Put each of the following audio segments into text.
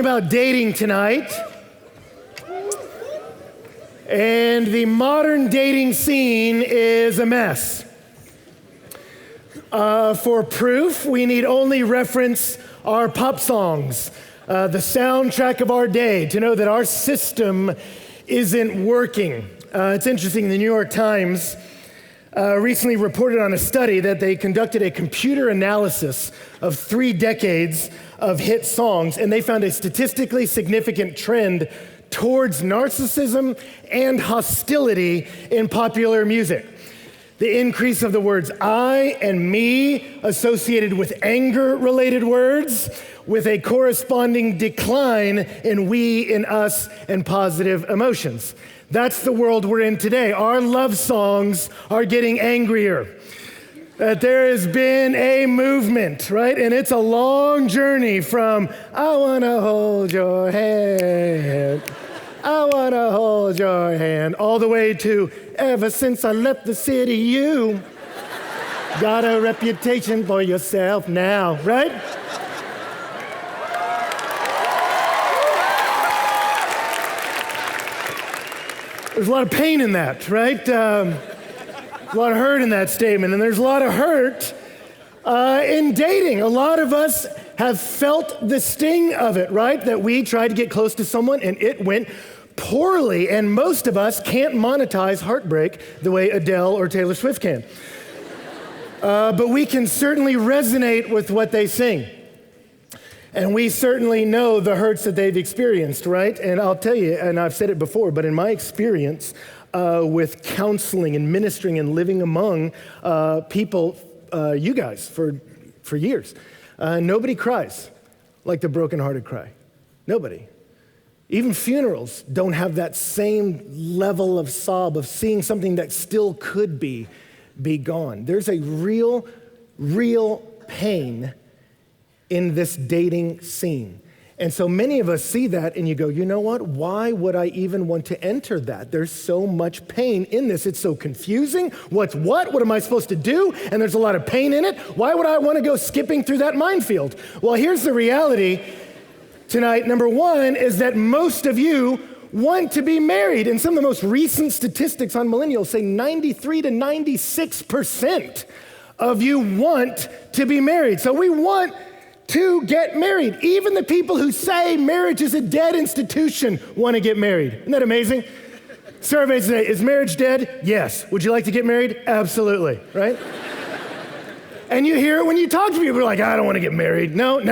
About dating tonight, and the modern dating scene is a mess. For proof, we need only reference our pop songs, the soundtrack of our day, to know that our system isn't working. It's interesting, the New York Times recently reported on a study that they conducted a computer analysis of 3 decades of hit songs, and they found a statistically significant trend towards narcissism and hostility in popular music. The increase of the words I and me associated with anger-related words, with a corresponding decline in we, in us, and positive emotions. That's the world we're in today. Our love songs are getting angrier. That there has been a movement, right? And it's a long journey from, I wanna hold your hand, I wanna hold your hand, all the way to, ever since I left the city, you got a reputation for yourself now, right? There's a lot of pain in that, right? A lot of hurt in that statement, and there's a lot of hurt in dating. A lot of us have felt the sting of it, right? That we tried to get close to someone and it went poorly, and most of us can't monetize heartbreak the way Adele or Taylor Swift can. But we can certainly resonate with what they sing. And we certainly know the hurts that they've experienced, right? And I'll tell you, and I've said it before, but in my experience with counseling and ministering and living among people, you guys, for years, nobody cries like the brokenhearted cry. Nobody. Even funerals don't have that same level of sob of seeing something that still could be gone. There's a real pain in this dating scene. And so many of us see that and you go, you know what? Why would I even want to enter that? There's so much pain in this. It's so confusing. What's what? What am I supposed to do? And there's a lot of pain in it. Why would I want to go skipping through that minefield? Well, here's the reality tonight. Number one is that most of you want to be married. And some of the most recent statistics on millennials say 93 to 96% of you want to be married. So we want to get married. Even the people who say marriage is a dead institution want to get married. Isn't that amazing? Surveys say, is marriage dead? Yes. Would you like to get married? Absolutely, right? And you hear it when you talk to people, they're like, I don't want to get married. No. I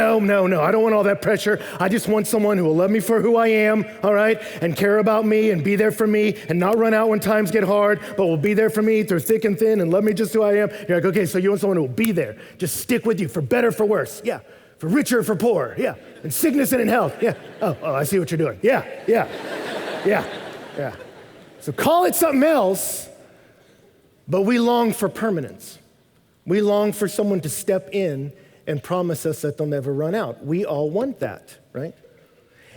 don't want all that pressure. I just want someone who will love me for who I am, all right? And care about me and be there for me and not run out when times get hard, but will be there for me through thick and thin and love me just who I am. You're like, okay, so you want someone who will be there, just stick with you for better, for worse. Yeah. For richer, for poor, yeah. In sickness and in health, yeah. Oh, I see what you're doing. Yeah. So call it something else, but we long for permanence. We long for someone to step in and promise us that they'll never run out. We all want that, right?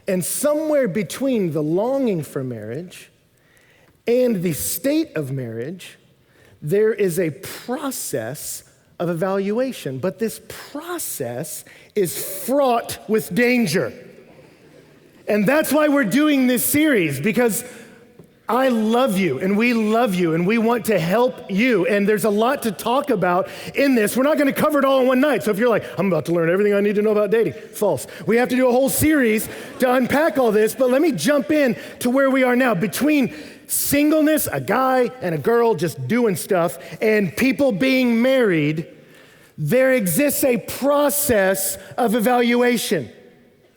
And somewhere between the longing for marriage and the state of marriage, there is a process of evaluation, but this process is fraught with danger. And that's why we're doing this series, because I love you and we love you and we want to help you. And there's a lot to talk about in this. We're not going to cover it all in one night. So if you're like, I'm about to learn everything I need to know about dating, false. We have to do a whole series to unpack all this, but let me jump in to where we are now. Between singleness, a guy and a girl just doing stuff, and people being married, there exists a process of evaluation.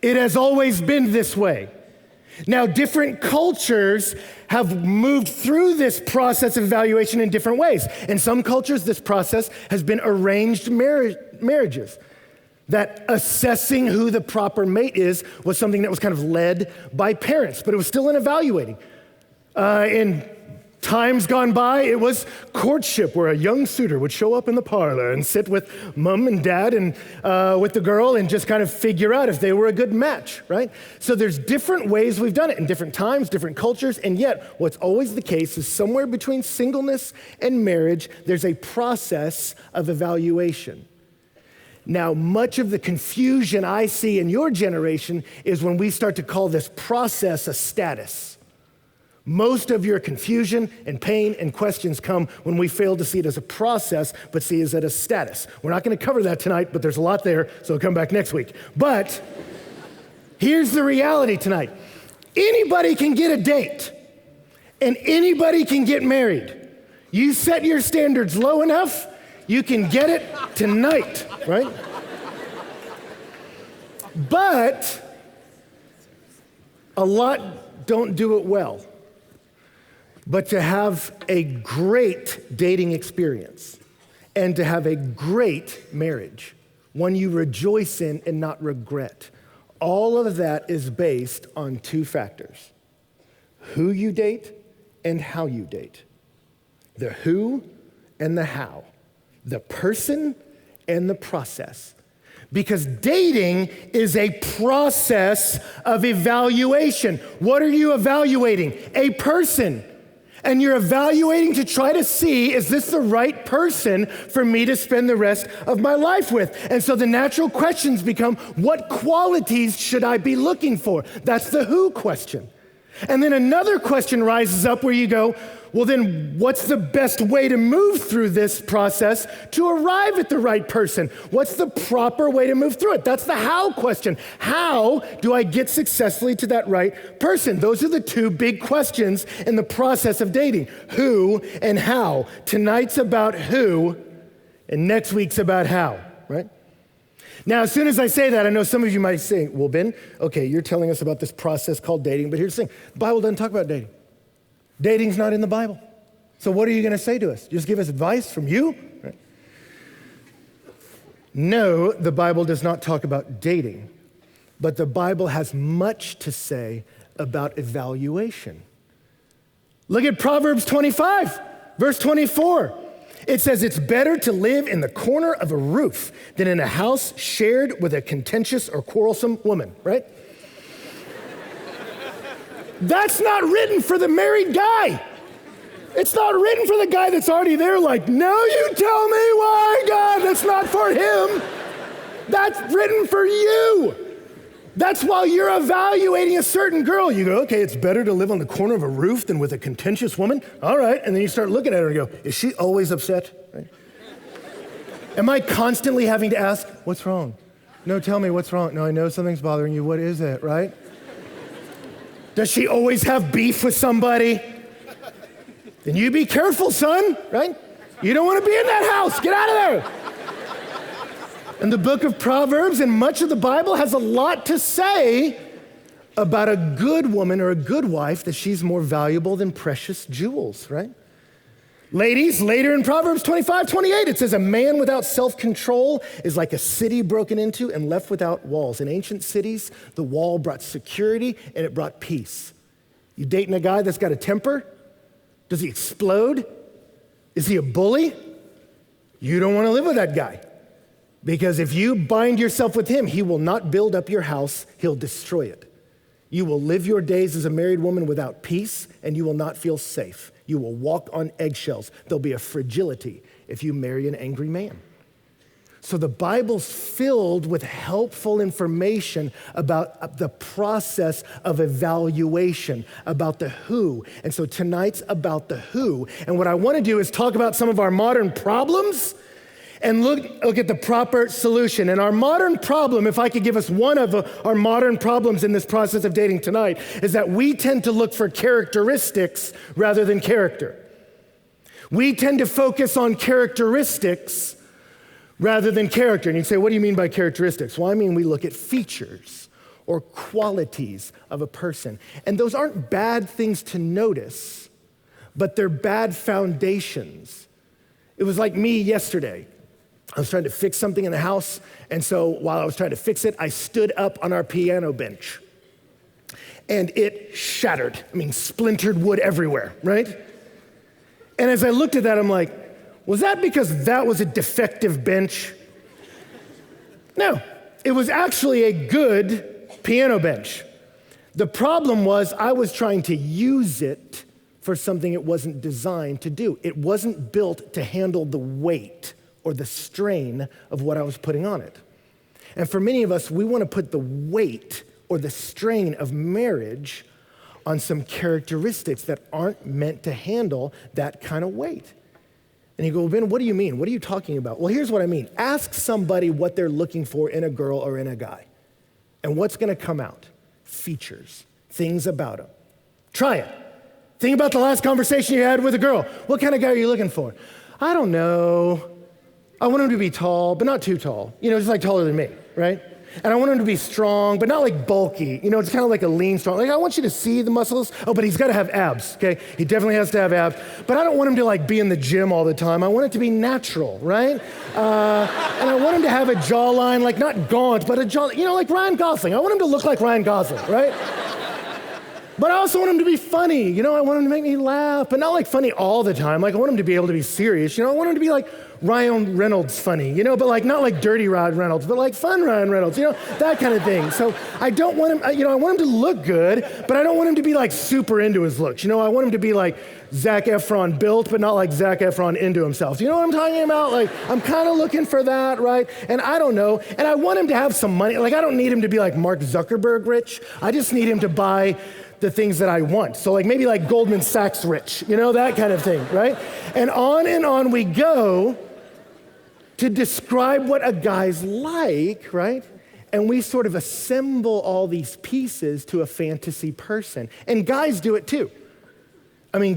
It has always been this way. Now, different cultures have moved through this process of evaluation in different ways. In some cultures, this process has been arranged marriages. That assessing who the proper mate is was something that was kind of led by parents, but it was still an evaluating. In times gone by, it was courtship, where a young suitor would show up in the parlor and sit with mom and dad and with the girl and just kind of figure out if they were a good match, right? So there's different ways we've done it in different times, different cultures, and yet what's always the case is somewhere between singleness and marriage, there's a process of evaluation. Now, much of the confusion I see in your generation is when we start to call this process a status. Most of your confusion and pain and questions come when we fail to see it as a process, but see it as a status. We're not going to cover that tonight, but there's a lot there, so we'll come back next week. But here's the reality tonight. Anybody can get a date, and anybody can get married. You set your standards low enough, you can get it tonight, right? But a lot don't do it well. But to have a great dating experience and to have a great marriage, one you rejoice in and not regret, all of that is based on two factors: who you date and how you date. The who and the how. The person and the process. Because dating is a process of evaluation. What are you evaluating? A person. And you're evaluating to try to see, is this the right person for me to spend the rest of my life with? And so the natural questions become, what qualities should I be looking for? That's the who question. And then another question rises up where you go, well, then what's the best way to move through this process to arrive at the right person? What's the proper way to move through it? That's the how question. How do I get successfully to that right person? Those are the two big questions in the process of dating: who and how. Tonight's about who, and next week's about how, right? Now, as soon as I say that, I know some of you might say, well, Ben, okay, you're telling us about this process called dating, but here's the thing. The Bible doesn't talk about dating. Dating's not in the Bible. So what are you going to say to us? Just give us advice from you? Right? No, the Bible does not talk about dating, but the Bible has much to say about evaluation. Look at Proverbs 25, verse 24. It says, it's better to live in the corner of a roof than in a house shared with a contentious or quarrelsome woman, right? That's not written for the married guy. It's not written for the guy that's already there like, no, you tell me why, God, that's not for him. That's written for you. That's while you're evaluating a certain girl. You go, okay, it's better to live on the corner of a roof than with a contentious woman. All right, and then you start looking at her and go, is she always upset? Right? Am I constantly having to ask, what's wrong? No, tell me what's wrong. No, I know something's bothering you. What is it, right? Does she always have beef with somebody? Then you be careful, son, right? You don't want to be in that house. Get out of there. And the book of Proverbs and much of the Bible has a lot to say about a good woman or a good wife, that she's more valuable than precious jewels, right? Ladies, later in Proverbs 25:28, it says, a man without self-control is like a city broken into and left without walls. In ancient cities, the wall brought security and it brought peace. You dating a guy that's got a temper? Does he explode? Is he a bully? You don't want to live with that guy. Because if you bind yourself with him, he will not build up your house, he'll destroy it. You will live your days as a married woman without peace, and you will not feel safe. You will walk on eggshells. There'll be a fragility if you marry an angry man. So the Bible's filled with helpful information about the process of evaluation, about the who. And so tonight's about the who. And what I want to do is talk about some of our modern problems and look at the proper solution. And our modern problem, if I could give us one of our modern problems in this process of dating tonight, is that we tend to look for characteristics rather than character. We tend to focus on characteristics rather than character. And you'd say, what do you mean by characteristics? Well, I mean, we look at features or qualities of a person. And those aren't bad things to notice, but they're bad foundations. It was like me yesterday. I was trying to fix something in the house, and so while I was trying to fix it, I stood up on our piano bench, and it shattered. I mean, splintered wood everywhere, right? And as I looked at that, I'm like, was that because that was a defective bench? No, it was actually a good piano bench. The problem was I was trying to use it for something it wasn't designed to do. It wasn't built to handle the weight or the strain of what I was putting on it. And for many of us, we want to put the weight or the strain of marriage on some characteristics that aren't meant to handle that kind of weight. And you go, well, Ben, what do you mean? What are you talking about? Well, here's what I mean. Ask somebody what they're looking for in a girl or in a guy. And what's going to come out? Features, things about them. Try it. Think about the last conversation you had with a girl. What kind of guy are you looking for? I don't know. I want him to be tall, but not too tall. Just like taller than me, right? And I want him to be strong, but not like bulky. It's kind of like a lean, strong. Like, I want you to see the muscles. Oh, but he's got to have abs, okay? He definitely has to have abs. But I don't want him to be in the gym all the time. I want it to be natural, right? And I want him to have a jawline, like not gaunt, but a jaw, like Ryan Gosling. I want him to look like Ryan Gosling, right? But I also want him to be funny. I want him to make me laugh, but not like funny all the time. Like, I want him to be able to be serious. I want him to be like Ryan Reynolds funny, but like not like dirty Ryan Reynolds, but like fun Ryan Reynolds, that kind of thing. So I don't want him, I want him to look good, but I don't want him to be like super into his looks. I want him to be like Zac Efron built, but not like Zac Efron into himself. You know what I'm talking about? Like, I'm kind of looking for that, right? And I don't know. And I want him to have some money. Like, I don't need him to be like Mark Zuckerberg rich. I just need him to buy the things that I want. So like maybe like Goldman Sachs rich, that kind of thing, right? And on we go to describe what a guy's like, right? And we sort of assemble all these pieces to a fantasy person. And guys do it too.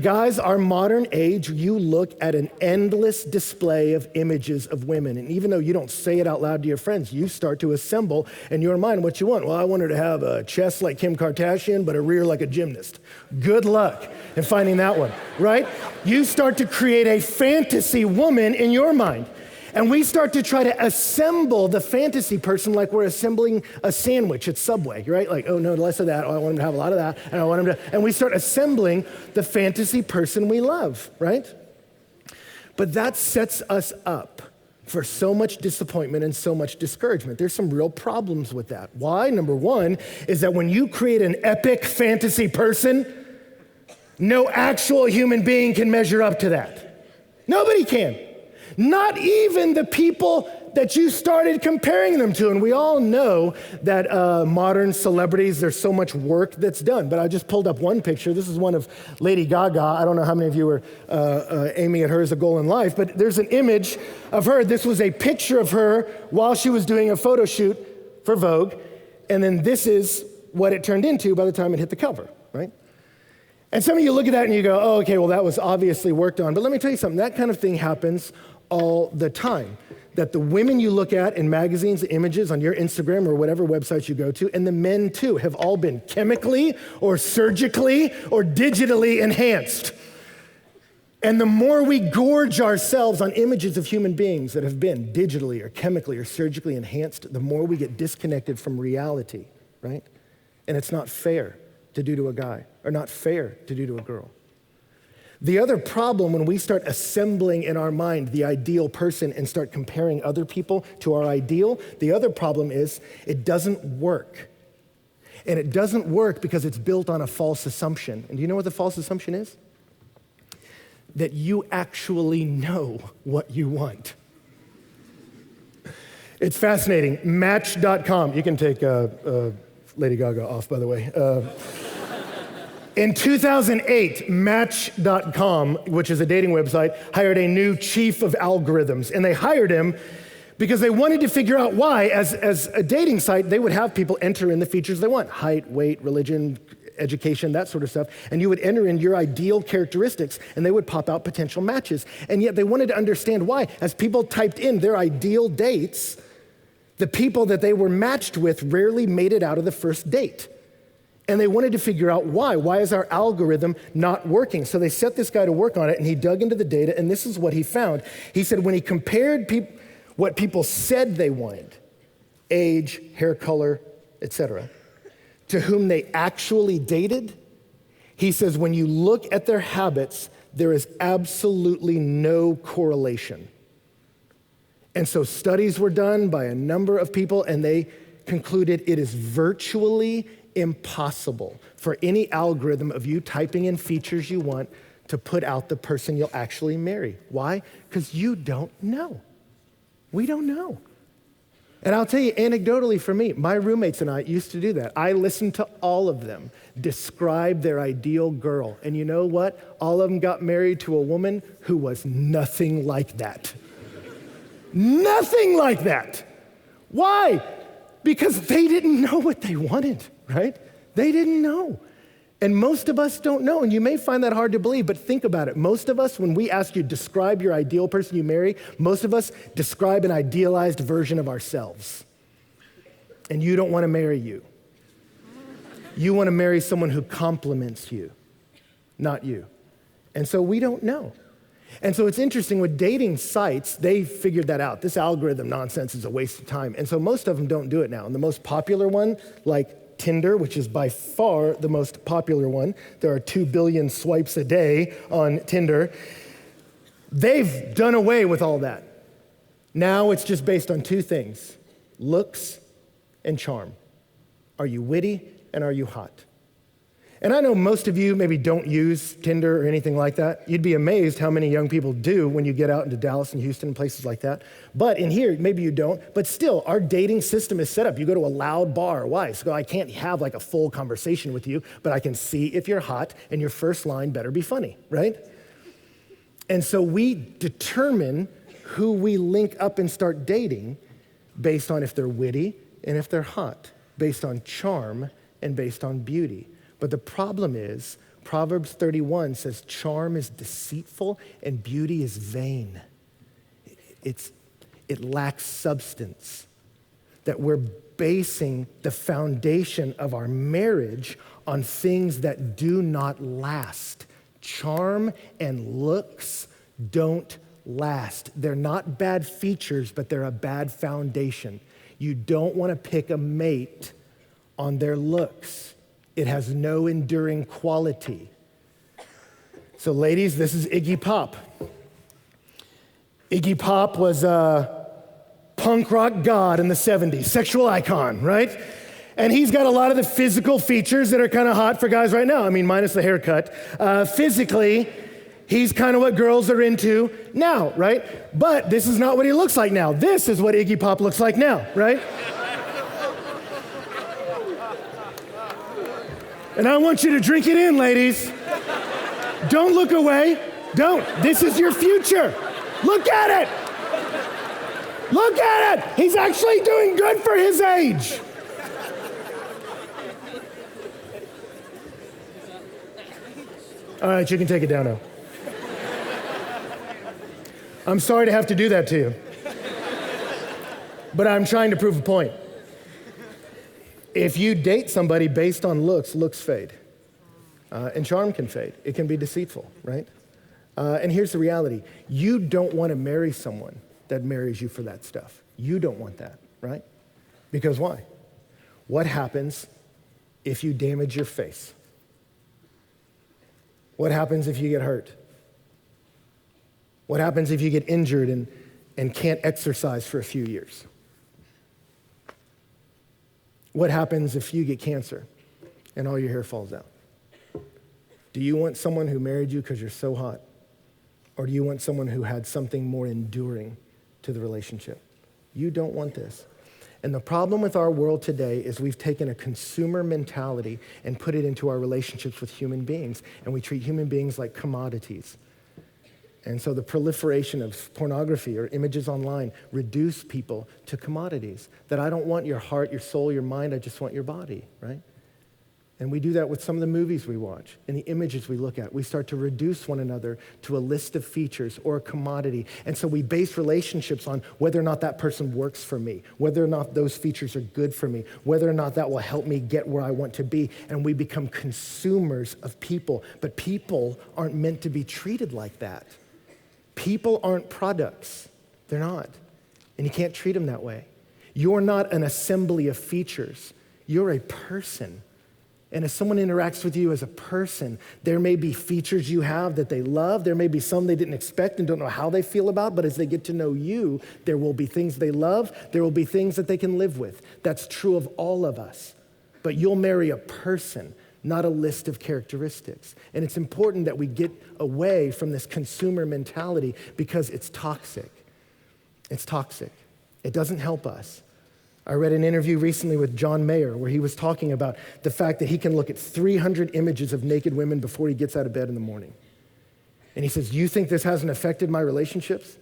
Guys, our modern age, you look at an endless display of images of women. And even though you don't say it out loud to your friends, you start to assemble in your mind what you want. Well, I want her to have a chest like Kim Kardashian, but a rear like a gymnast. Good luck in finding that one, right? You start to create a fantasy woman in your mind. And we start to try to assemble the fantasy person like we're assembling a sandwich at Subway, right? Like, oh no, less of that. Oh, I want him to have a lot of that. And I want him to, and we start assembling the fantasy person we love, right? But that sets us up for so much disappointment and so much discouragement. There's some real problems with that. Why? Number one is that when you create an epic fantasy person, no actual human being can measure up to that. Nobody can. Not even the people that you started comparing them to. And we all know that modern celebrities, there's so much work that's done. But I just pulled up one picture. This is one of Lady Gaga. I don't know how many of you are aiming at her as a goal in life, but there's an image of her. This was a picture of her while she was doing a photo shoot for Vogue. And then this is what it turned into by the time it hit the cover, right? And some of you look at that and you go, oh, okay, well, that was obviously worked on. But let me tell you something. That kind of thing happens all the time. That the women you look at in magazines, images on your Instagram or whatever websites you go to, and the men too, have all been chemically or surgically or digitally enhanced. And the more we gorge ourselves on images of human beings that have been digitally or chemically or surgically enhanced, the more we get disconnected from reality, right? And it's not fair to do to a guy, or not fair to do to a girl. The other problem when we start assembling in our mind the ideal person and start comparing other people to our ideal, the other problem is it doesn't work. And it doesn't work because it's built on a false assumption. And do you know what the false assumption is? That you actually know what you want. It's fascinating. Match.com. You can take Lady Gaga off, by the way. In 2008, Match.com, which is a dating website, hired a new chief of algorithms. And they hired him because they wanted to figure out why, as a dating site, they would have people enter in the features they want: height, weight, religion, education, that sort of stuff. And you would enter in your ideal characteristics, and they would pop out potential matches. And yet they wanted to understand why. As people typed in their ideal dates, the people that they were matched with rarely made it out of the first date. And they wanted to figure out why. Why is our algorithm not working? So they set this guy to work on it, and he dug into the data, and this is what he found. He said when he compared what people said they wanted, age, hair color, etc., to whom they actually dated, he says when you look at their habits, there is absolutely no correlation. And so studies were done by a number of people, and they concluded it is virtually impossible for any algorithm of you typing in features you want to put out the person you'll actually marry. Why? Because you don't know. We don't know. And I'll tell you, anecdotally for me, my roommates and I used to do that. I listened to all of them describe their ideal girl. And you know what? All of them got married to a woman who was nothing like that. Nothing like that. Why? Because they didn't know what they wanted, right? They didn't know. And most of us don't know, and you may find that hard to believe, but think about it. Most of us, when we ask you to describe your ideal person you marry, most of us describe an idealized version of ourselves. And you don't want to marry you. You want to marry someone who compliments you, not you. And so we don't know. And so it's interesting with dating sites, they figured that out. This algorithm nonsense is a waste of time. And so most of them don't do it now. And the most popular one, like Tinder, which is by far the most popular one. There are 2 billion swipes a day on Tinder. They've done away with all that. Now it's just based on 2 things, looks and charm. Are you witty and are you hot? And I know most of you maybe don't use Tinder or anything like that. You'd be amazed how many young people do when you get out into Dallas and Houston and places like that. But in here, maybe you don't. But still, our dating system is set up. You go to a loud bar. Why? So I can't have like a full conversation with you, but I can see if you're hot and your first line better be funny, right? And so we determine who we link up and start dating based on if they're witty and if they're hot, based on charm and based on beauty. But the problem is, Proverbs 31 says charm is deceitful and beauty is vain. It lacks substance. That we're basing the foundation of our marriage on things that do not last. Charm and looks don't last. They're not bad features, but they're a bad foundation. You don't want to pick a mate on their looks. It has no enduring quality. So ladies, this is Iggy Pop. Iggy Pop was a punk rock god in the 70s, sexual icon, right? And he's got a lot of the physical features that are kind of hot for guys right now. I mean, minus the haircut. Physically, he's kind of what girls are into now, right? But this is not what he looks like now. This is what Iggy Pop looks like now, right? And I want you to drink it in, ladies. Don't look away. Don't. This is your future. Look at it. Look at it. He's actually doing good for his age. All right, you can take it down now. I'm sorry to have to do that to you, but I'm trying to prove a point. If you date somebody based on looks, looks fade. And charm can fade. It can be deceitful, right? And here's the reality. You don't want to marry someone that marries you for that stuff. You don't want that, right? Because why? What happens if you damage your face? What happens if you get hurt? What happens if you get injured and can't exercise for a few years? What happens if you get cancer and all your hair falls out? Do you want someone who married you because you're so hot? Or do you want someone who had something more enduring to the relationship? You don't want this. And the problem with our world today is we've taken a consumer mentality and put it into our relationships with human beings, and we treat human beings like commodities. And so the proliferation of pornography or images online reduce people to commodities. That I don't want your heart, your soul, your mind, I just want your body, right? And we do that with some of the movies we watch and the images we look at. We start to reduce one another to a list of features or a commodity. And so we base relationships on whether or not that person works for me, whether or not those features are good for me, whether or not that will help me get where I want to be. And we become consumers of people. But people aren't meant to be treated like that. People aren't products. They're not. And you can't treat them that way. You're not an assembly of features. You're a person. And as someone interacts with you as a person, there may be features you have that they love. There may be some they didn't expect and don't know how they feel about, but as they get to know you, there will be things they love. There will be things that they can live with. That's true of all of us. But you'll marry a person, not a list of characteristics. And it's important that we get away from this consumer mentality because it's toxic. It's toxic. It doesn't help us. I read an interview recently with John Mayer where he was talking about the fact that he can look at 300 images of naked women before he gets out of bed in the morning. And he says, you think this hasn't affected my relationships?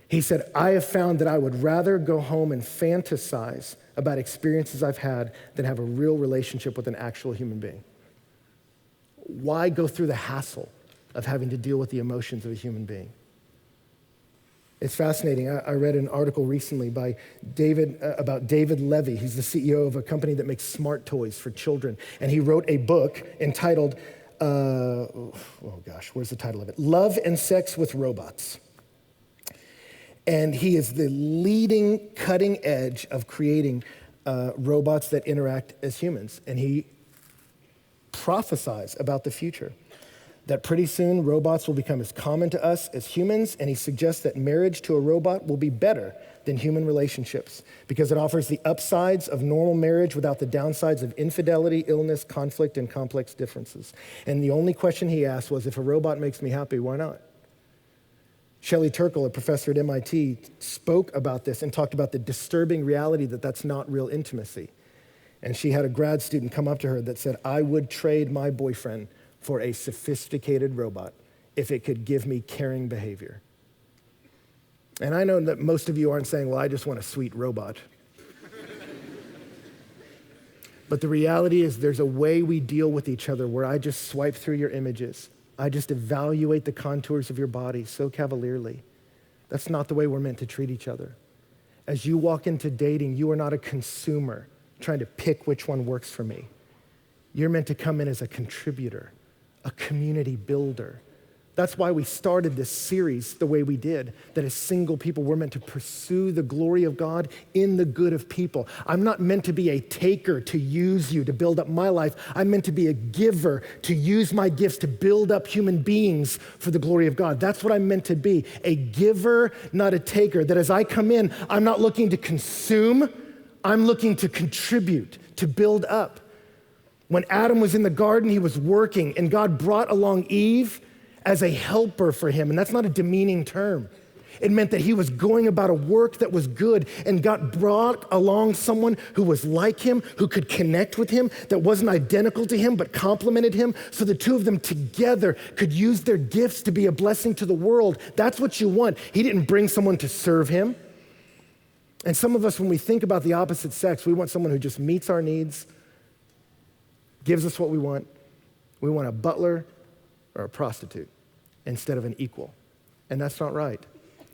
He said, I have found that I would rather go home and fantasize about experiences I've had than have a real relationship with an actual human being. Why go through the hassle of having to deal with the emotions of a human being? It's fascinating. I read an article recently by about David Levy. He's the CEO of a company that makes smart toys for children. And he wrote a book entitled, where's the title of it? Love and Sex with Robots. And he is the leading cutting edge of creating robots that interact as humans. And he prophesies about the future, that pretty soon robots will become as common to us as humans, and he suggests that marriage to a robot will be better than human relationships because it offers the upsides of normal marriage without the downsides of infidelity, illness, conflict, and complex differences. And the only question he asked was, if a robot makes me happy, why not? Shelley Turkle, a professor at MIT, spoke about this and talked about the disturbing reality that that's not real intimacy. And she had a grad student come up to her that said, I would trade my boyfriend for a sophisticated robot if it could give me caring behavior. And I know that most of you aren't saying, well, I just want a sweet robot. But the reality is there's a way we deal with each other where I just swipe through your images. I just evaluate the contours of your body so cavalierly. That's not the way we're meant to treat each other. As you walk into dating, you are not a consumer trying to pick which one works for me. You're meant to come in as a contributor, a community builder. That's why we started this series the way we did, that as single people, we're meant to pursue the glory of God in the good of people. I'm not meant to be a taker to use you to build up my life. I'm meant to be a giver to use my gifts to build up human beings for the glory of God. That's what I'm meant to be, a giver, not a taker. That as I come in, I'm not looking to consume, I'm looking to contribute, to build up. When Adam was in the garden, he was working, and God brought along Eve as a helper for him. And that's not a demeaning term. It meant that he was going about a work that was good, and God brought along someone who was like him, who could connect with him, that wasn't identical to him, but complemented him, so the two of them together could use their gifts to be a blessing to the world. That's what you want. He didn't bring someone to serve him. And some of us, when we think about the opposite sex, we want someone who just meets our needs, gives us what we want. We want a butler or a prostitute instead of an equal. And that's not right.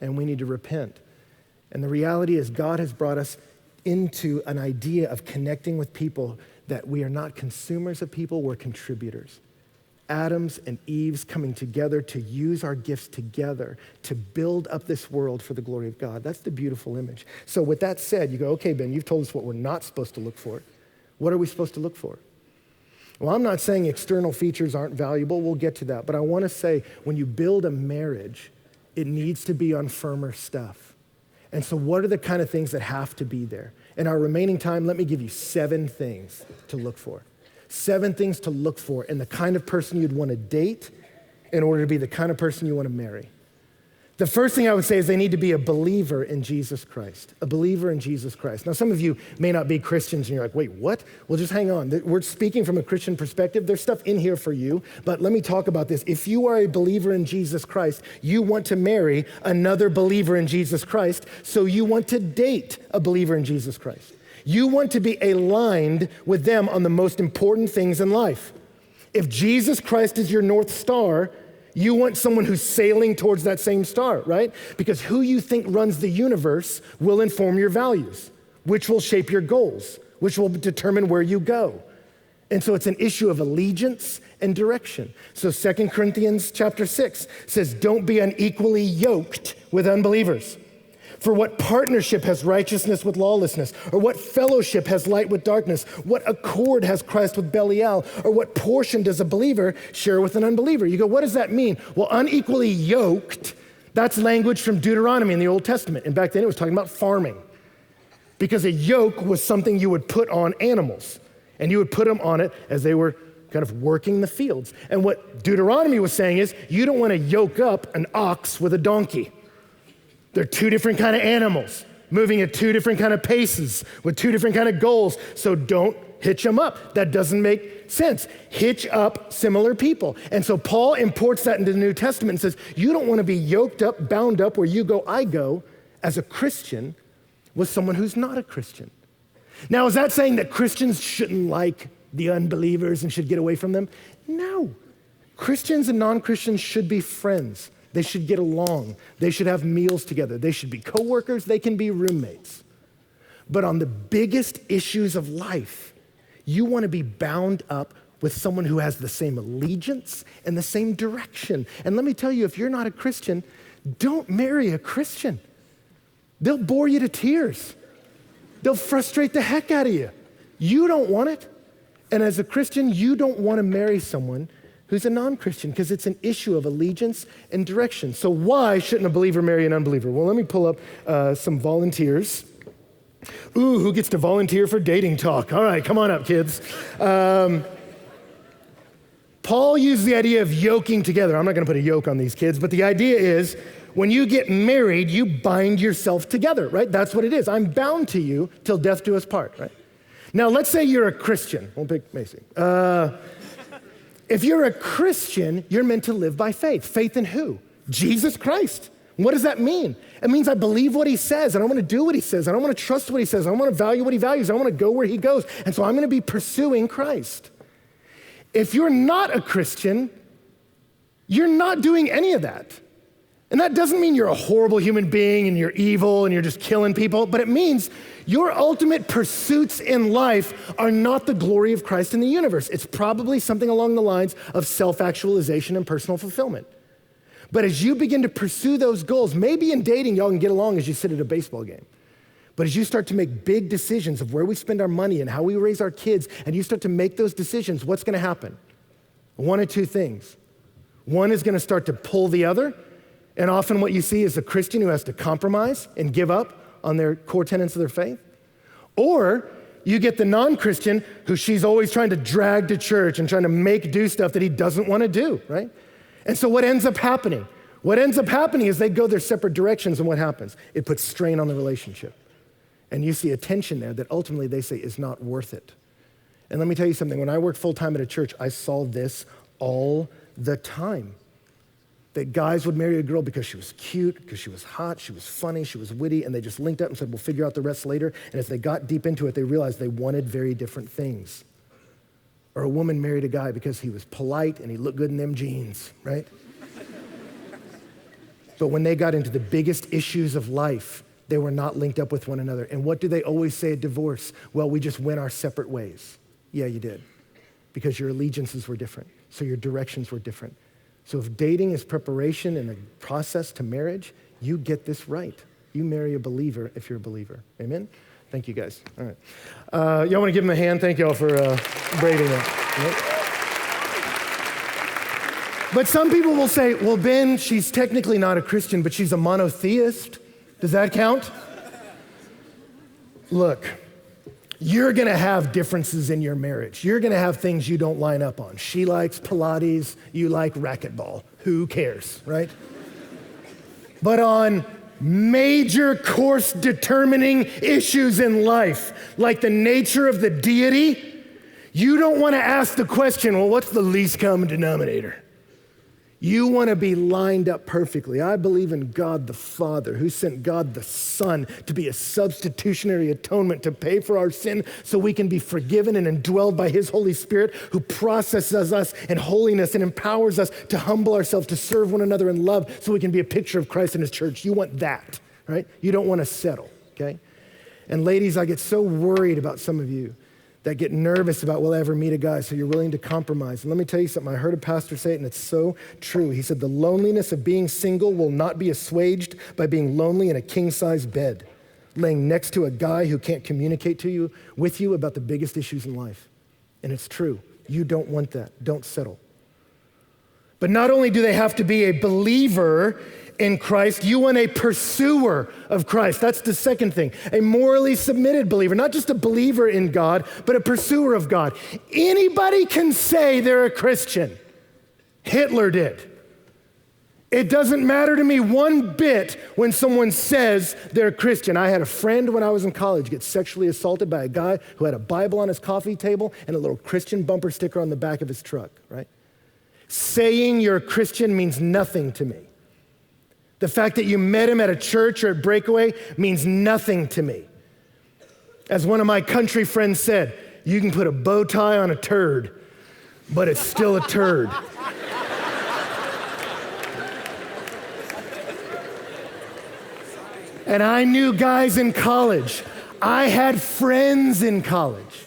And we need to repent. And the reality is God has brought us into an idea of connecting with people that we are not consumers of people, we're contributors. Adam's and Eve's coming together to use our gifts together to build up this world for the glory of God. That's the beautiful image. So with that said, you go, okay, Ben, you've told us what we're not supposed to look for. What are we supposed to look for? Well, I'm not saying external features aren't valuable. We'll get to that. But I want to say when you build a marriage, it needs to be on firmer stuff. And so what are the kind of things that have to be there? In our remaining time, let me give you 7 things to look for. 7 things to look for in the kind of person you'd want to date in order to be the kind of person you want to marry. The first thing I would say is they need to be a believer in Jesus Christ, a believer in Jesus Christ. Now, some of you may not be Christians and you're like, wait, what? Well, just hang on. We're speaking from a Christian perspective. There's stuff in here for you, but let me talk about this. If you are a believer in Jesus Christ, you want to marry another believer in Jesus Christ, so you want to date a believer in Jesus Christ. You want to be aligned with them on the most important things in life. If Jesus Christ is your North Star, you want someone who's sailing towards that same star, right? Because who you think runs the universe will inform your values, which will shape your goals, which will determine where you go. And so it's an issue of allegiance and direction. So 2 Corinthians chapter 6 says, don't be unequally yoked with unbelievers. For what partnership has righteousness with lawlessness? Or what fellowship has light with darkness? What accord has Christ with Belial? Or what portion does a believer share with an unbeliever? You go, what does that mean? Well, unequally yoked, that's language from Deuteronomy in the Old Testament. And back then it was talking about farming. Because a yoke was something you would put on animals. And you would put them on it as they were kind of working the fields. And what Deuteronomy was saying is, you don't want to yoke up an ox with a donkey. They're 2 different kind of animals. moving at two different kind of paces with two different kind of goals. So don't hitch them up. That doesn't make sense. Hitch up similar people. And so Paul imports that into the New Testament and says, you don't want to be yoked up, bound up where you go, I go, as a Christian with someone who's not a Christian. Now, is that saying that Christians shouldn't like the unbelievers and should get away from them? No. Christians and non-Christians should be friends. They should get along. They should have meals together. They should be coworkers. They can be roommates. But on the biggest issues of life, you want to be bound up with someone who has the same allegiance and the same direction. And let me tell you, if you're not a Christian, don't marry a Christian. They'll bore you to tears. They'll frustrate the heck out of you. You don't want it. And as a Christian, you don't want to marry someone who's a non-Christian because it's an issue of allegiance and direction. So why shouldn't a believer marry an unbeliever? Well, let me pull up some volunteers. Ooh, who gets to volunteer for dating talk? All right, come on up, kids. Paul used the idea of yoking together. I'm not going to put a yoke on these kids, but the idea is when you get married, you bind yourself together, right? That's what it is. I'm bound to you till death do us part, right? Now, let's say you're a Christian. We'll pick Macy. If you're a Christian, you're meant to live by faith. Faith in who? Jesus Christ. What does that mean? It means I believe what he says, and I want to do what he says, and I want to trust what he says, and I want to value what he values, and I want to go where he goes. And so I'm going to be pursuing Christ. If you're not a Christian, you're not doing any of that. And that doesn't mean you're a horrible human being and you're evil and you're just killing people, but it means your ultimate pursuits in life are not the glory of Christ in the universe. It's probably something along the lines of self-actualization and personal fulfillment. But as you begin to pursue those goals, maybe in dating y'all can get along as you sit at a baseball game. But as you start to make big decisions of where we spend our money and how we raise our kids, and you start to make those decisions, what's going to happen? One of two things. One is going to start to pull the other, and often what you see is a Christian who has to compromise and give up on their core tenets of their faith. Or you get the non-Christian who she's always trying to drag to church and trying to make do stuff that he doesn't want to do, right? And so what ends up happening? What ends up happening is they go their separate directions, and what happens? It puts strain on the relationship. And you see a tension there that ultimately they say is not worth it. And let me tell you something, when I worked full-time at a church, I saw this all the time. That guys would marry a girl because she was cute, because she was hot, she was funny, she was witty, and they just linked up and said, we'll figure out the rest later. And as they got deep into it, they realized they wanted very different things. Or a woman married a guy because he was polite and he looked good in them jeans, right? But when they got into the biggest issues of life, they were not linked up with one another. And what do they always say at divorce? Well, we just went our separate ways. Yeah, you did. Because your allegiances were different. So your directions were different. So if dating is preparation and a process to marriage, you get this right. You marry a believer if you're a believer. Amen? Thank you, guys. All right. Y'all want to give them a hand? Thank y'all for braving it. Right? But some people will say, well, Ben, she's technically not a Christian, but she's a monotheist. Does that count? Look, you're going to have differences in your marriage. You're going to have things you don't line up on. She likes Pilates, you like racquetball. Who cares, right? But on major course determining issues in life, like the nature of the deity, you don't want to ask the question, well, what's the least common denominator? You want to be lined up perfectly. I believe in God the Father, who sent God the Son to be a substitutionary atonement to pay for our sin so we can be forgiven and indwelled by his Holy Spirit, who processes us in holiness and empowers us to humble ourselves, to serve one another in love so we can be a picture of Christ in his church. You want that, right? You don't want to settle, okay? And ladies, I get so worried about some of you that get nervous about, will I ever meet a guy, so you're willing to compromise. And let me tell you something, I heard a pastor say it, and it's so true. He said, the loneliness of being single will not be assuaged by being lonely in a king-size bed, laying next to a guy who can't communicate with you about the biggest issues in life. And it's true. You don't want that. Don't settle. But not only do they have to be a believer in Christ, you want a pursuer of Christ. That's the second thing. A morally submitted believer, not just a believer in God, but a pursuer of God. Anybody can say they're a Christian. Hitler did. It doesn't matter to me one bit when someone says they're Christian. I had a friend when I was in college get sexually assaulted by a guy who had a Bible on his coffee table and a little Christian bumper sticker on the back of his truck, right? Saying you're a Christian means nothing to me. The fact that you met him at a church or at Breakaway means nothing to me. As one of my country friends said, you can put a bow tie on a turd, but it's still a turd. And I knew guys in college. I had friends in college.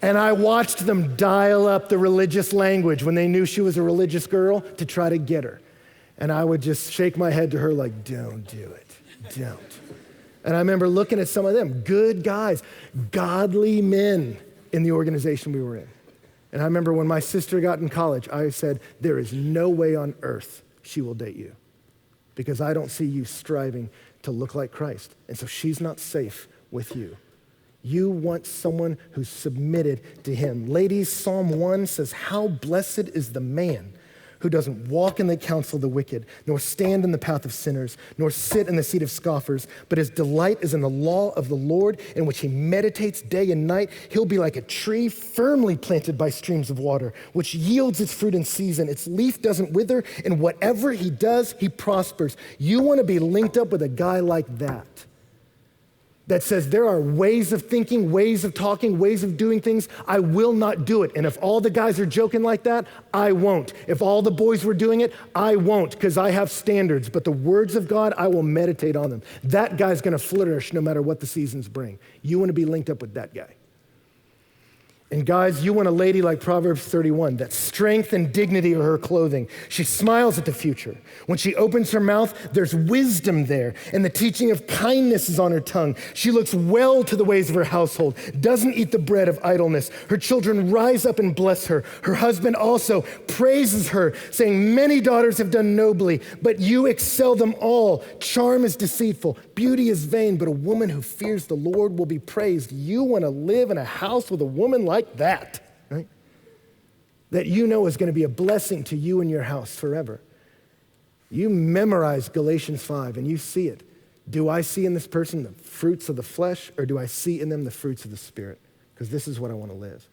And I watched them dial up the religious language when they knew she was a religious girl to try to get her. And I would just shake my head to her like, don't do it, don't. And I remember looking at some of them, good guys, godly men in the organization we were in. And I remember when my sister got in college, I said, there is no way on earth she will date you because I don't see you striving to look like Christ. And so she's not safe with you. You want someone who's submitted to him. Ladies, Psalm 1 says, how blessed is the man who doesn't walk in the counsel of the wicked, nor stand in the path of sinners, nor sit in the seat of scoffers, but his delight is in the law of the Lord, in which he meditates day and night. He'll be like a tree firmly planted by streams of water, which yields its fruit in season. Its leaf doesn't wither, and whatever he does, he prospers. You want to be linked up with a guy like that says there are ways of thinking, ways of talking, ways of doing things. I will not do it. And if all the guys are joking like that, I won't. If all the boys were doing it, I won't because I have standards. But the words of God, I will meditate on them. That guy's going to flourish no matter what the seasons bring. You want to be linked up with that guy. And guys, you want a lady like Proverbs 31, that strength and dignity are her clothing. She smiles at the future. When she opens her mouth, there's wisdom there, and the teaching of kindness is on her tongue. She looks well to the ways of her household, doesn't eat the bread of idleness. Her children rise up and bless her. Her husband also praises her, saying, many daughters have done nobly, but you excel them all. Charm is deceitful, beauty is vain, but a woman who fears the Lord will be praised. You want to live in a house with a woman like that, right? That you know is going to be a blessing to you and your house forever. You memorize Galatians 5 and you see it. Do I see in this person the fruits of the flesh, or do I see in them the fruits of the Spirit? Because this is what I want to live.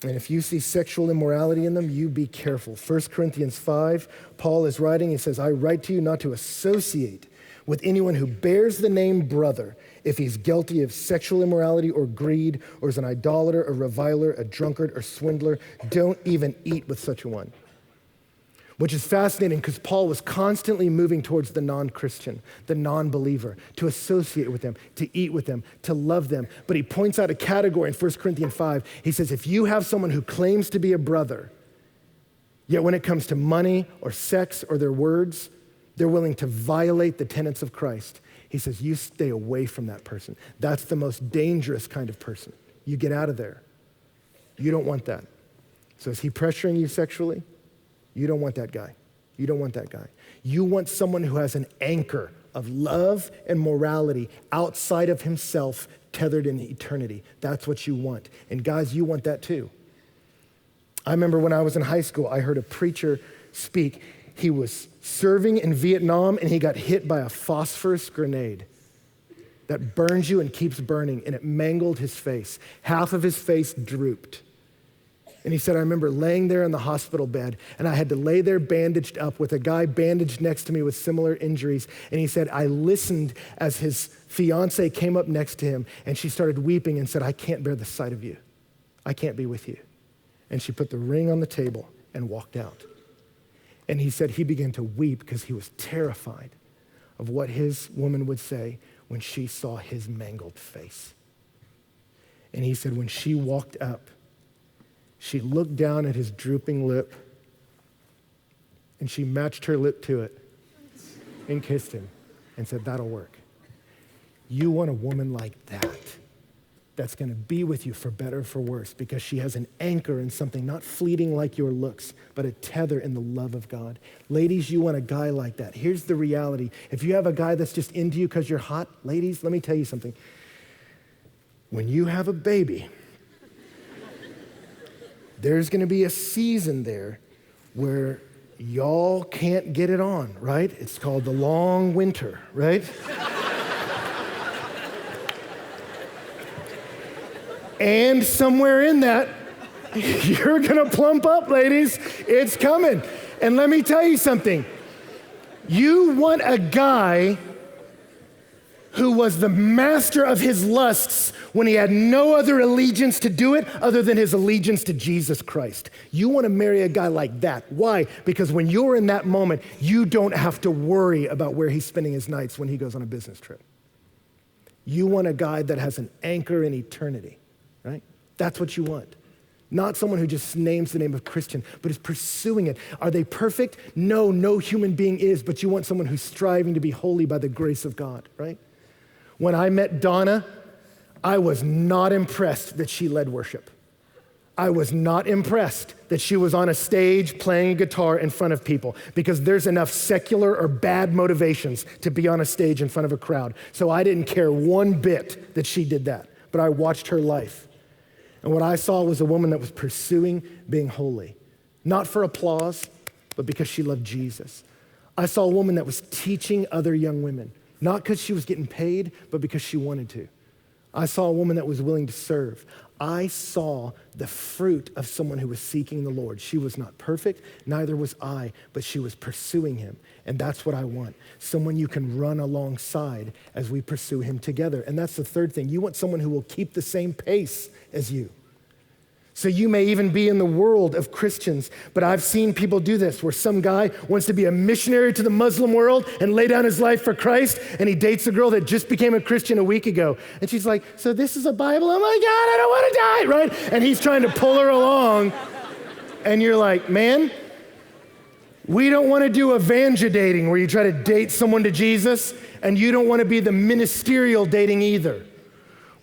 And if you see sexual immorality in them, you be careful. 1 Corinthians 5, Paul is writing, he says, I write to you not to associate with anyone who bears the name brother if he's guilty of sexual immorality or greed, or is an idolater, a reviler, a drunkard, or swindler. Don't even eat with such a one. Which is fascinating because Paul was constantly moving towards the non-Christian, the non-believer, to associate with them, to eat with them, to love them. But he points out a category in 1 Corinthians 5. He says, if you have someone who claims to be a brother, yet when it comes to money or sex or their words, they're willing to violate the tenets of Christ, he says, you stay away from that person. That's the most dangerous kind of person. You get out of there. You don't want that. So is he pressuring you sexually? You don't want that guy. You don't want that guy. You want someone who has an anchor of love and morality outside of himself, tethered in eternity. That's what you want. And guys, you want that too. I remember when I was in high school, I heard a preacher speak. He was serving in Vietnam and he got hit by a phosphorus grenade that burns you and keeps burning, and it mangled his face. Half of his face drooped. And he said, I remember laying there in the hospital bed, and I had to lay there bandaged up with a guy bandaged next to me with similar injuries. And he said, I listened as his fiance came up next to him, and she started weeping and said, I can't bear the sight of you. I can't be with you. And she put the ring on the table and walked out. And he said he began to weep because he was terrified of what his woman would say when she saw his mangled face. And he said when she walked up, she looked down at his drooping lip and she matched her lip to it and kissed him and said, that'll work. You want a woman like that that's going to be with you for better or for worse because she has an anchor in something not fleeting like your looks, but a tether in the love of God. Ladies, you want a guy like that. Here's the reality. If you have a guy that's just into you because you're hot, ladies, let me tell you something. When you have a baby, there's going to be a season there where y'all can't get it on, right? It's called the long winter, right? And somewhere in that, you're gonna plump up, ladies. It's coming. And let me tell you something. You want a guy who was the master of his lusts when he had no other allegiance to do it other than his allegiance to Jesus Christ. You want to marry a guy like that. Why? Because when you're in that moment, you don't have to worry about where he's spending his nights when he goes on a business trip. You want a guy that has an anchor in eternity, right? That's what you want. Not someone who just names the name of Christian, but is pursuing it. Are they perfect? No, no human being is, but you want someone who's striving to be holy by the grace of God, right? When I met Donna, I was not impressed that she led worship. I was not impressed that she was on a stage playing a guitar in front of people, because there's enough secular or bad motivations to be on a stage in front of a crowd. So I didn't care one bit that she did that, but I watched her life. And what I saw was a woman that was pursuing being holy, not for applause, but because she loved Jesus. I saw a woman that was teaching other young women, not because she was getting paid, but because she wanted to. I saw a woman that was willing to serve. I saw the fruit of someone who was seeking the Lord. She was not perfect, neither was I, but she was pursuing him. And that's what I want. Someone you can run alongside as we pursue him together. And that's the third thing. You want someone who will keep the same pace as you. So you may even be in the world of Christians, but I've seen people do this where some guy wants to be a missionary to the Muslim world and lay down his life for Christ, and he dates a girl that just became a Christian a week ago. And she's like, so this is a Bible? Oh my God, I don't want to die, right? And he's trying to pull her along, and you're like, man, we don't want to do evangel dating where you try to date someone to Jesus, and you don't want to be the ministerial dating either.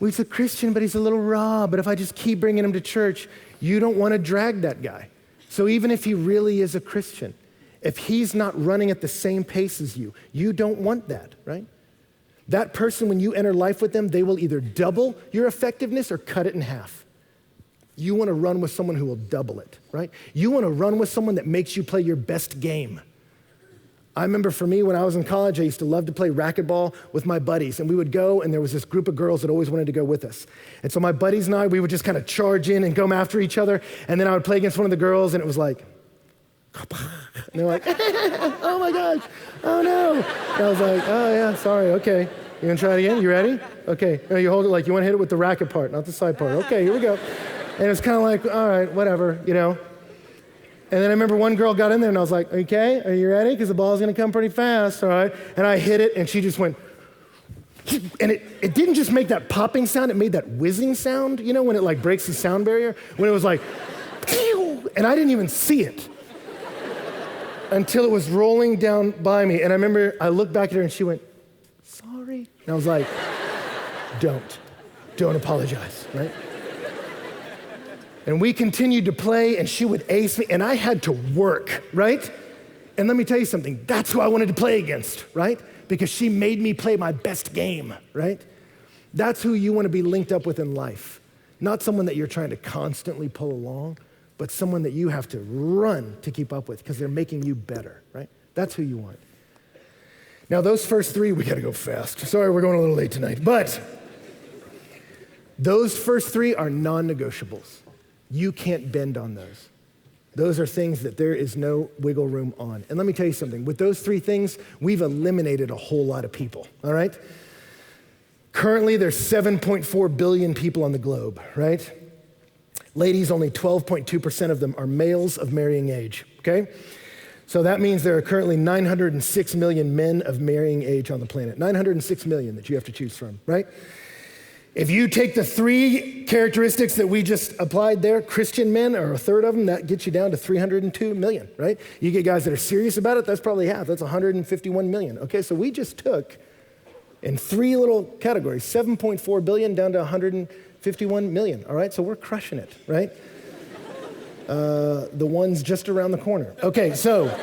Well, he's a Christian, but he's a little raw, but if I just keep bringing him to church, you don't want to drag that guy. So even if he really is a Christian, if he's not running at the same pace as you, you don't want that, right? That person, when you enter life with them, they will either double your effectiveness or cut it in half. You want to run with someone who will double it, right? You want to run with someone that makes you play your best game. I remember for me, when I was in college, I used to love to play racquetball with my buddies, and we would go, and there was this group of girls that always wanted to go with us. And so my buddies and I, we would just kind of charge in and go after each other, and then I would play against one of the girls, and it was like, and they're like, oh my gosh, oh no. And I was like, oh yeah, sorry, okay. You gonna try it again? You ready? Okay, no, you hold it like you wanna hit it with the racket part, not the side part. Okay, here we go. And it's kind of like, all right, whatever, you know. And then I remember one girl got in there and I was like, okay, are you ready? Because the ball's gonna come pretty fast, all right? And I hit it and she just went, and it didn't just make that popping sound, it made that whizzing sound, you know, when it like breaks the sound barrier, when it was like, and I didn't even see it until it was rolling down by me. And I remember I looked back at her and she went, sorry. And I was like, don't apologize, right? And we continued to play, and she would ace me, and I had to work, right? And let me tell you something, that's who I wanted to play against, right? Because she made me play my best game, right? That's who you want to be linked up with in life. Not someone that you're trying to constantly pull along, but someone that you have to run to keep up with because they're making you better, right? That's who you want. Now, those first three, we got to go fast. Sorry, we're going a little late tonight, but those first three are non-negotiables. You can't bend on those. Those are things that there is no wiggle room on. And let me tell you something, with those three things, we've eliminated a whole lot of people, all right? Currently, there's 7.4 billion people on the globe, right? Ladies, only 12.2% of them are males of marrying age, okay? So that means there are currently 906 million men of marrying age on the planet. 906 million that you have to choose from, right? If you take the three characteristics that we just applied there, Christian men are a third of them, that gets you down to 302 million, right? You get guys that are serious about it, that's probably half, that's 151 million. Okay, so we just took, in three little categories, 7.4 billion down to 151 million, all right? So we're crushing it, right? The ones just around the corner. Okay, so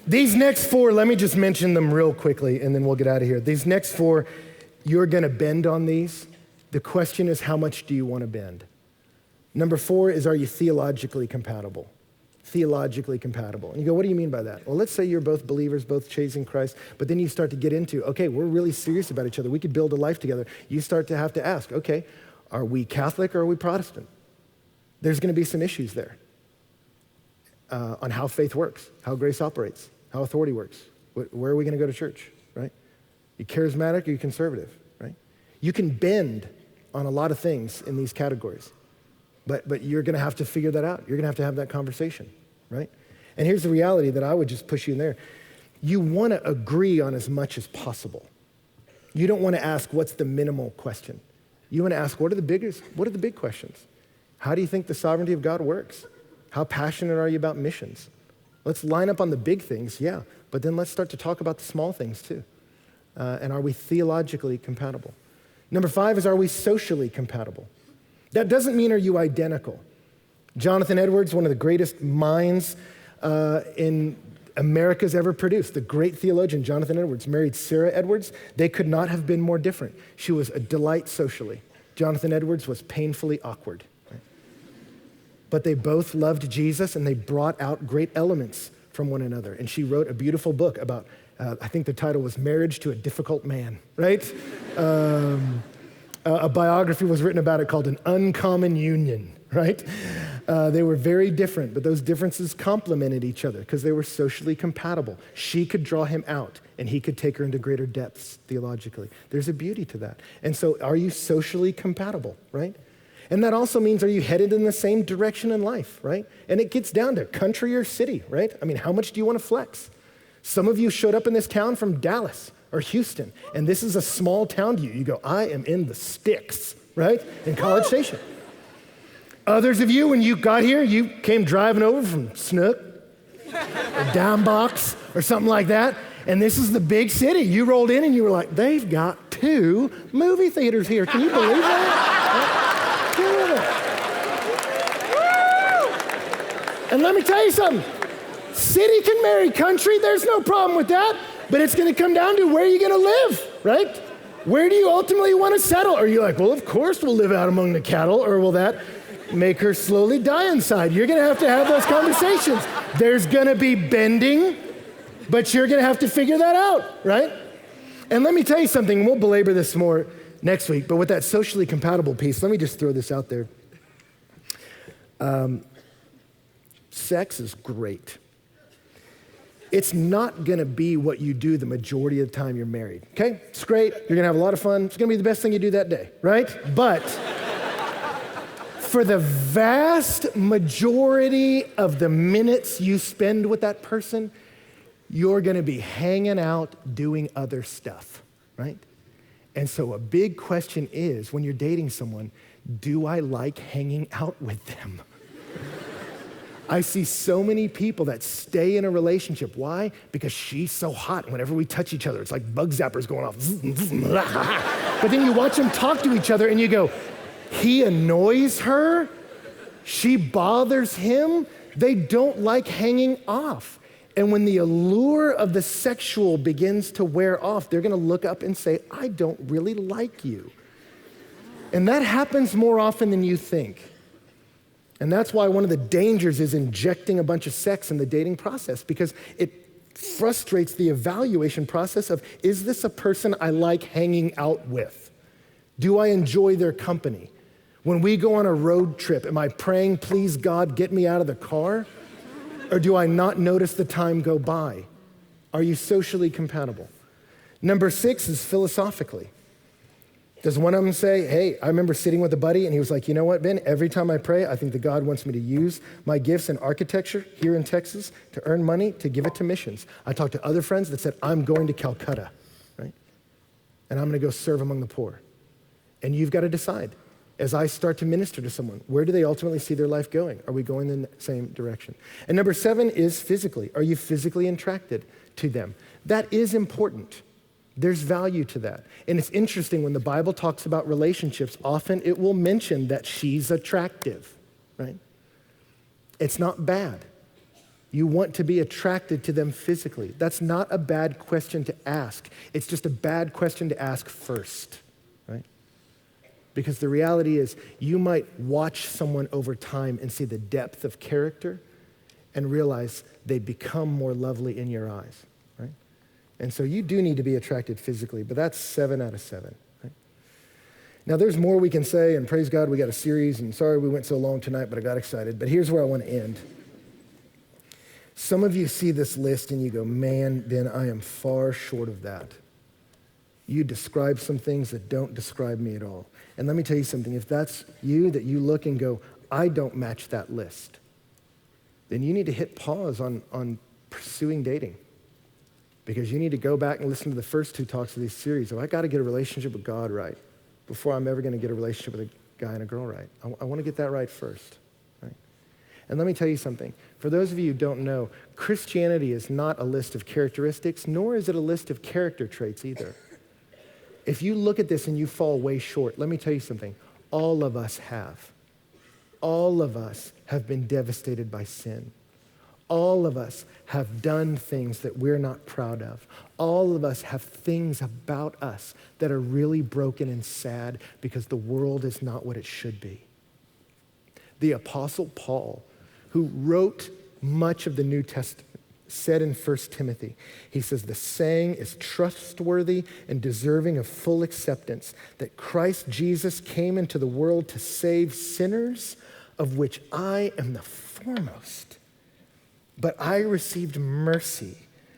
these next four, let me just mention them real quickly and then we'll get out of here. These next four, you're gonna bend on these. The question is, how much do you wanna bend? Number 4 is, are you theologically compatible? theologically compatible. And you go, what do you mean by that? Well, let's say you're both believers, both chasing Christ, but then you start to get into, okay, we're really serious about each other. We could build a life together. You start to have to ask, okay, are we Catholic or are we Protestant? There's going to be some issues there on how faith works, how grace operates, how authority works. Where are we going to go to church, right? You charismatic or you conservative, right? You can bend on a lot of things in these categories, but you're going to have to figure that out. You're going to have that conversation, right? And here's the reality that I would just push you in there. You want to agree on as much as possible. You don't want to ask what's the minimal question. You want to ask what are the big questions? How do you think the sovereignty of God works? How passionate are you about missions? Let's line up on the big things, yeah, but then let's start to talk about the small things too. And are we theologically compatible? Number 5 is, are we socially compatible? That doesn't mean are you identical. Jonathan Edwards, one of the greatest minds in America's ever produced, the great theologian Jonathan Edwards, married Sarah Edwards. They could not have been more different. She was a delight socially. Jonathan Edwards was painfully awkward. Right? But they both loved Jesus, and they brought out great elements from one another. And she wrote a beautiful book about, I think the title was Marriage to a Difficult Man, right? A biography was written about it called An Uncommon Union, right? They were very different, but those differences complemented each other because they were socially compatible. She could draw him out, and he could take her into greater depths theologically. There's a beauty to that. And so are you socially compatible, right? And that also means, are you headed in the same direction in life, right? And it gets down to country or city, right? I mean, how much do you want to flex? Some of you showed up in this town from Dallas or Houston, and this is a small town to you. You go, I am in the sticks, right? In College Station. Others of you, when you got here, you came driving over from Snook or Downbox or something like that, and this is the big city. You rolled in and you were like, they've got 2 movie theaters here. Can you believe that? And let me tell you something. City can marry country. There's no problem with that. But it's going to come down to where you're going to live, right? Where do you ultimately want to settle? Are you like, well, of course we'll live out among the cattle, or will that make her slowly die inside? You're going to have those conversations. There's going to be bending, but you're going to have to figure that out, right? And let me tell you something. We'll belabor this more next week, but with that socially compatible piece, let me just throw this out there. Sex is great. It's not gonna be what you do the majority of the time you're married, okay? It's great, you're gonna have a lot of fun, it's gonna be the best thing you do that day, right? But for the vast majority of the minutes you spend with that person, you're gonna be hanging out doing other stuff, right? And so a big question is, when you're dating someone, do I like hanging out with them? I see so many people that stay in a relationship. Why? Because she's so hot. Whenever we touch each other, it's like bug zappers going off. But then you watch them talk to each other and you go, he annoys her, she bothers him. They don't like hanging off. And when the allure of the sexual begins to wear off, they're gonna look up and say, I don't really like you. And that happens more often than you think. And that's why one of the dangers is injecting a bunch of sex in the dating process, because it frustrates the evaluation process of, is this a person I like hanging out with? Do I enjoy their company? When we go on a road trip, am I praying, please God, get me out of the car? Or do I not notice the time go by? Are you socially compatible? Number 6 is philosophically. Does one of them say, hey, I remember sitting with a buddy and he was like, you know what, Ben, every time I pray, I think that God wants me to use my gifts in architecture here in Texas to earn money to give it to missions. I talked to other friends that said, I'm going to Calcutta, right? And I'm gonna go serve among the poor. And you've got to decide, as I start to minister to someone, where do they ultimately see their life going? Are we going in the same direction? And number 7 is physically. Are you physically attracted to them? That is important. There's value to that. And it's interesting, when the Bible talks about relationships, often it will mention that she's attractive, right? It's not bad. You want to be attracted to them physically. That's not a bad question to ask. It's just a bad question to ask first, right? Because the reality is, you might watch someone over time and see the depth of character, and realize they become more lovely in your eyes, right? And so you do need to be attracted physically, but that's 7 out of 7. Right? Now, there's more we can say, and praise God, we got a series, and sorry we went so long tonight, but I got excited. But here's where I want to end. Some of you see this list and you go, man, Ben, I am far short of that. You describe some things that don't describe me at all. And let me tell you something, if that's you, that you look and go, I don't match that list, then you need to hit pause on pursuing dating. Because you need to go back and listen to the first 2 talks of this series. I got to get a relationship with God right before I'm ever going to get a relationship with a guy and a girl right. I want to get that right first. Right? And let me tell you something. For those of you who don't know, Christianity is not a list of characteristics, nor is it a list of character traits either. If you look at this and you fall way short, let me tell you something. All of us have. All of us have been devastated by sin. All of us have done things that we're not proud of. All of us have things about us that are really broken and sad because the world is not what it should be. The Apostle Paul, who wrote much of the New Testament, said in 1 Timothy, he says, the saying is trustworthy and deserving of full acceptance, that Christ Jesus came into the world to save sinners, of which I am the foremost. But I received mercy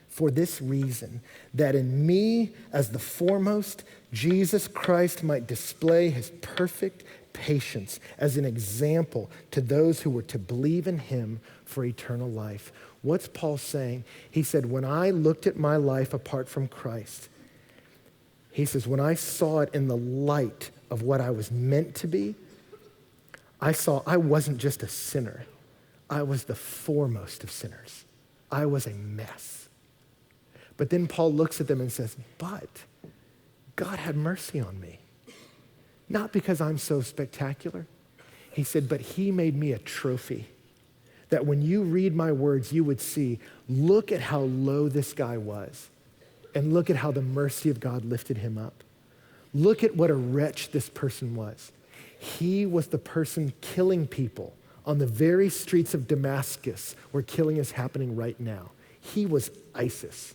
for this reason, that in me, as the foremost, Jesus Christ might display his perfect patience as an example to those who were to believe in him for eternal life. What's Paul saying? He said, when I looked at my life apart from Christ, he says, when I saw it in the light of what I was meant to be, I saw I wasn't just a sinner. I was the foremost of sinners. I was a mess. But then Paul looks at them and says, but God had mercy on me. Not because I'm so spectacular. He said, but he made me a trophy that when you read my words, you would see, look at how low this guy was, and look at how the mercy of God lifted him up. Look at what a wretch this person was. He was the person killing people on the very streets of Damascus where killing is happening right now. He was ISIS.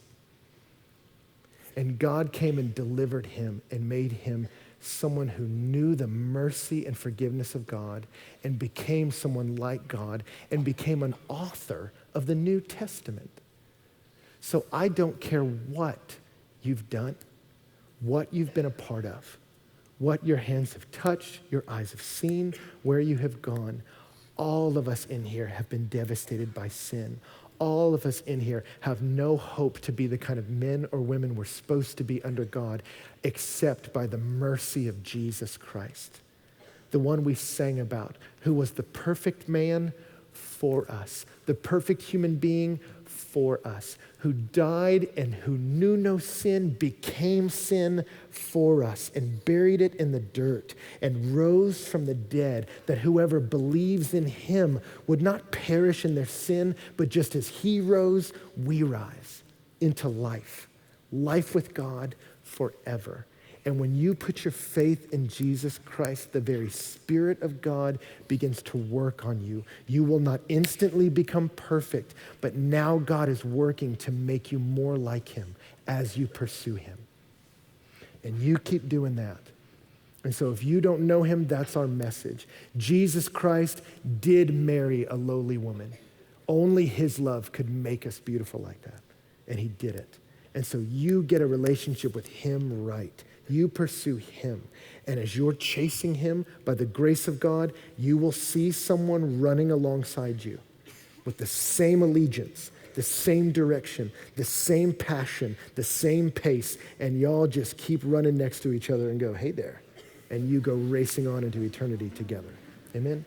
And God came and delivered him and made him someone who knew the mercy and forgiveness of God and became someone like God and became an author of the New Testament. So I don't care what you've done, what you've been a part of, what your hands have touched, your eyes have seen, where you have gone. All of us in here have been devastated by sin. All of us in here have no hope to be the kind of men or women we're supposed to be under God, except by the mercy of Jesus Christ, the one we sang about, who was the perfect man for us, the perfect human being for us, who died and who knew no sin, became sin for us and buried it in the dirt and rose from the dead, that whoever believes in him would not perish in their sin, but just as he rose, we rise into life, life with God forever. And when you put your faith in Jesus Christ, the very Spirit of God begins to work on you. You will not instantly become perfect, but now God is working to make you more like him as you pursue him. And you keep doing that. And so if you don't know him, that's our message. Jesus Christ did marry a lowly woman. Only his love could make us beautiful like that. And he did it. And so you get a relationship with him right. You pursue him. And as you're chasing him, by the grace of God, you will see someone running alongside you with the same allegiance, the same direction, the same passion, the same pace. And y'all just keep running next to each other and go, hey there. And you go racing on into eternity together. Amen?